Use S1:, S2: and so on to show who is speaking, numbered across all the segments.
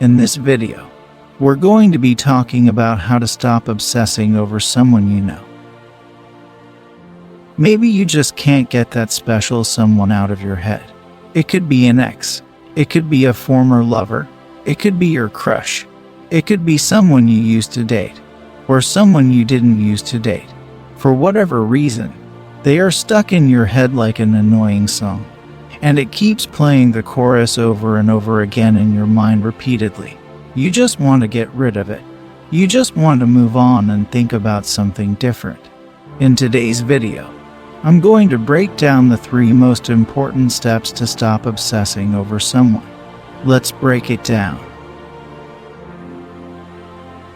S1: In this video, we're going to be talking about how to stop obsessing over someone you know. Maybe you just can't get that special someone out of your head. It could be an ex. It could be a former lover. It could be your crush. It could be someone you used to date, or someone you didn't used to date. For whatever reason, they are stuck in your head like an annoying song, and it keeps playing the chorus over and over again in your mind repeatedly. You just want to get rid of it. You just want to move on and think about something different. In today's video, I'm going to break down the 3 most important steps to stop obsessing over someone. Let's break it down.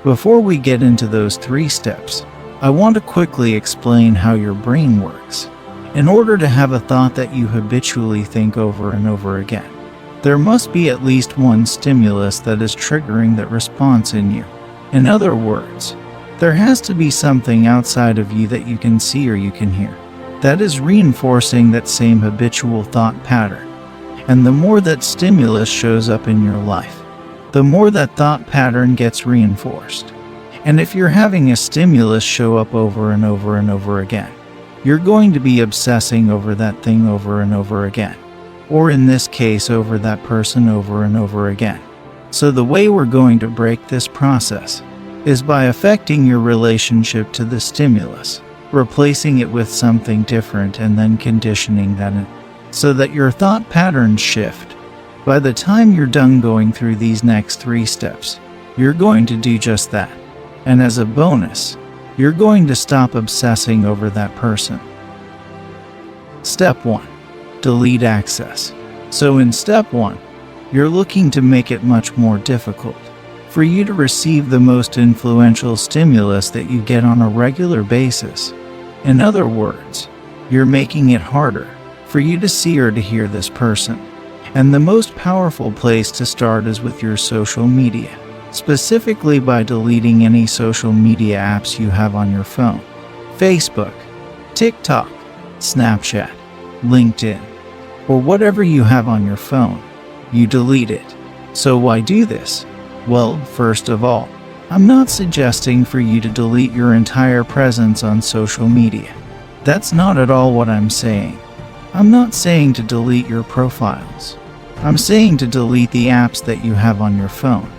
S1: Before we get into those 3 steps, I want to quickly explain how your brain works. In order to have a thought that you habitually think over and over again, there must be at least one stimulus that is triggering that response in you. In other words, there has to be something outside of you that you can see or you can hear that is reinforcing that same habitual thought pattern. And the more that stimulus shows up in your life, the more that thought pattern gets reinforced. And if you're having a stimulus show up over and over and over again, you're going to be obsessing over that thing over and over again. Or in this case, over that person over and over again. So the way we're going to break this process is by affecting your relationship to the stimulus, replacing it with something different, and then conditioning that in, so that your thought patterns shift. By the time you're done going through these next 3 steps, you're going to do just that. And as a bonus, you're going to stop obsessing over that person. Step 1. Delete access. So in step 1, you're looking to make it much more difficult for you to receive the most influential stimulus that you get on a regular basis. In other words, you're making it harder for you to see or to hear this person. And the most powerful place to start is with your social media. Specifically by deleting any social media apps you have on your phone. Facebook, TikTok, Snapchat, LinkedIn, or whatever you have on your phone, you delete it. So why do this? Well, first of all, I'm not suggesting for you to delete your entire presence on social media. That's not at all what I'm saying. I'm not saying to delete your profiles. I'm saying to delete the apps that you have on your phone.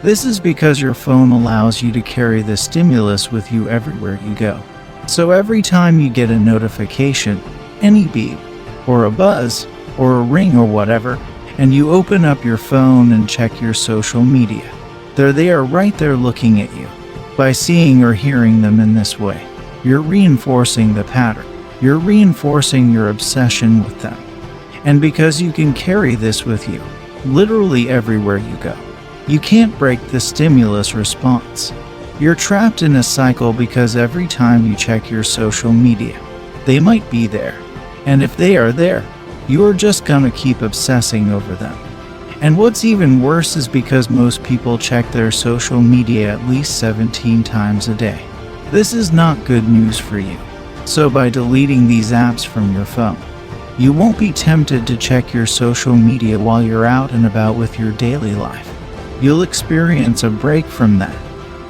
S1: This is because your phone allows you to carry the stimulus with you everywhere you go. So every time you get a notification, any beep, or a buzz, or a ring or whatever, and you open up your phone and check your social media, they are right there looking at you. By seeing or hearing them in this way, you're reinforcing the pattern. You're reinforcing your obsession with them. And because you can carry this with you, literally everywhere you go, you can't break the stimulus response. You're trapped in a cycle because every time you check your social media, they might be there. And if they are there, you're just gonna keep obsessing over them. And what's even worse is because most people check their social media at least 17 times a day. This is not good news for you. So by deleting these apps from your phone, you won't be tempted to check your social media while you're out and about with your daily life. You'll experience a break from that.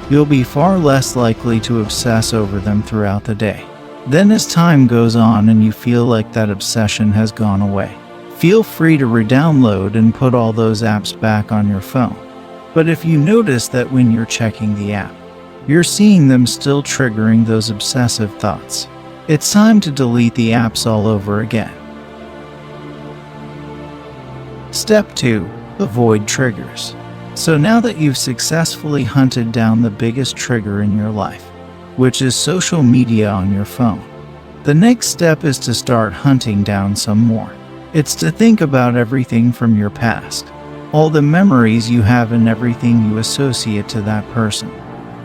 S1: You'll be far less likely to obsess over them throughout the day. Then as time goes on and you feel like that obsession has gone away, feel free to re-download and put all those apps back on your phone. But if you notice that when you're checking the app, you're seeing them still triggering those obsessive thoughts, it's time to delete the apps all over again. Step 2. Avoid triggers. So now that you've successfully hunted down the biggest trigger in your life, which is social media on your phone, the next step is to start hunting down some more. It's to think about everything from your past, all the memories you have and everything you associate to that person,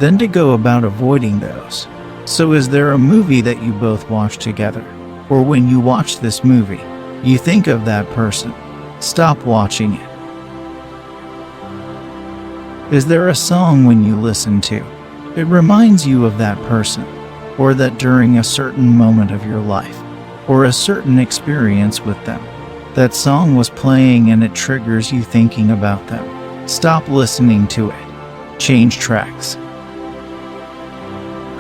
S1: then to go about avoiding those. So is there a movie that you both watch together? Or when you watch this movie, you think of that person? Stop watching it. Is there a song when you listen to it reminds you of that person, or that during a certain moment of your life, or a certain experience with them, that song was playing and it triggers you thinking about them? Stop listening to it. Change tracks.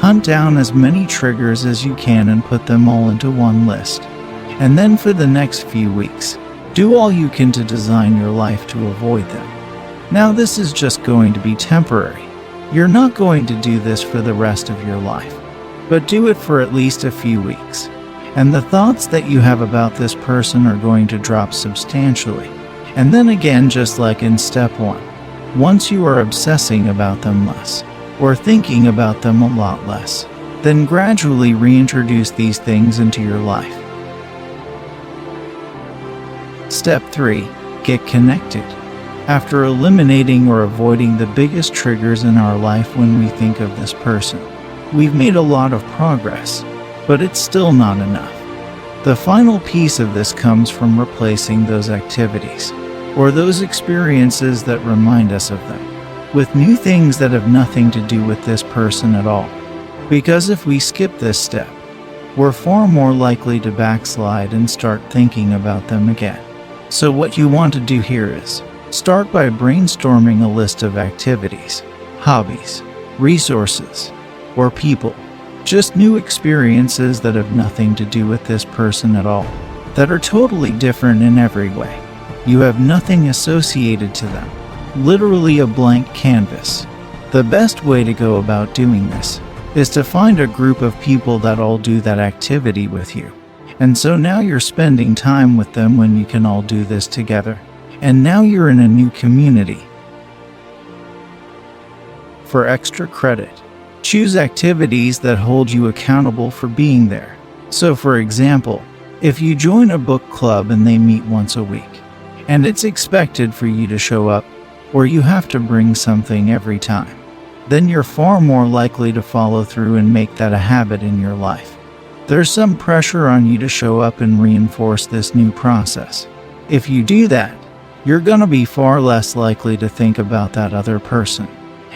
S1: Hunt down as many triggers as you can and put them all into one list. And then for the next few weeks, do all you can to design your life to avoid them. Now this is just going to be temporary. You're not going to do this for the rest of your life, but do it for at least a few weeks. And the thoughts that you have about this person are going to drop substantially. And then again, just like in step 1, once you are obsessing about them less, or thinking about them a lot less, then gradually reintroduce these things into your life. Step 3. Get connected. After eliminating or avoiding the biggest triggers in our life when we think of this person, we've made a lot of progress, but it's still not enough. The final piece of this comes from replacing those activities, or those experiences that remind us of them, with new things that have nothing to do with this person at all. Because if we skip this step, we're far more likely to backslide and start thinking about them again. So what you want to do here is start by brainstorming a list of activities, hobbies, resources, or people, just new experiences that have nothing to do with this person at all, that are totally different in every way. You have nothing associated to them, literally a blank canvas. The best way to go about doing this is to find a group of people that all do that activity with you. And so now you're spending time with them when you can all do this together. And now you're in a new community. For extra credit, choose activities that hold you accountable for being there. So for example, if you join a book club and they meet once a week, and it's expected for you to show up, or you have to bring something every time, then you're far more likely to follow through and make that a habit in your life. There's some pressure on you to show up and reinforce this new process. If you do that, you're going to be far less likely to think about that other person,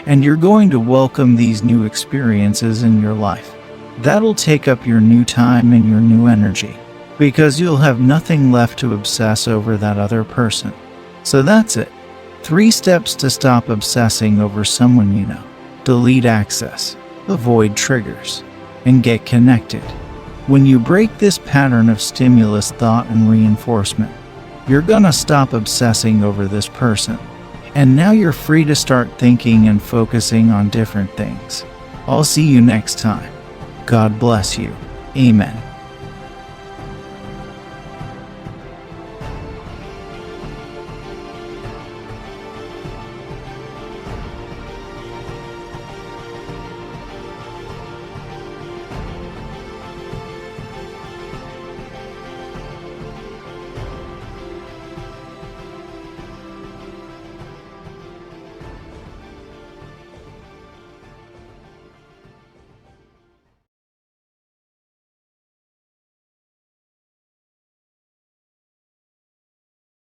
S1: and you're going to welcome these new experiences in your life. That'll take up your new time and your new energy, because you'll have nothing left to obsess over that other person. So that's it. 3 steps to stop obsessing over someone you know. Delete access, avoid triggers, and get connected. When you break this pattern of stimulus, thought, and reinforcement, you're gonna stop obsessing over this person. And now you're free to start thinking and focusing on different things. I'll see you next time. God bless you. Amen.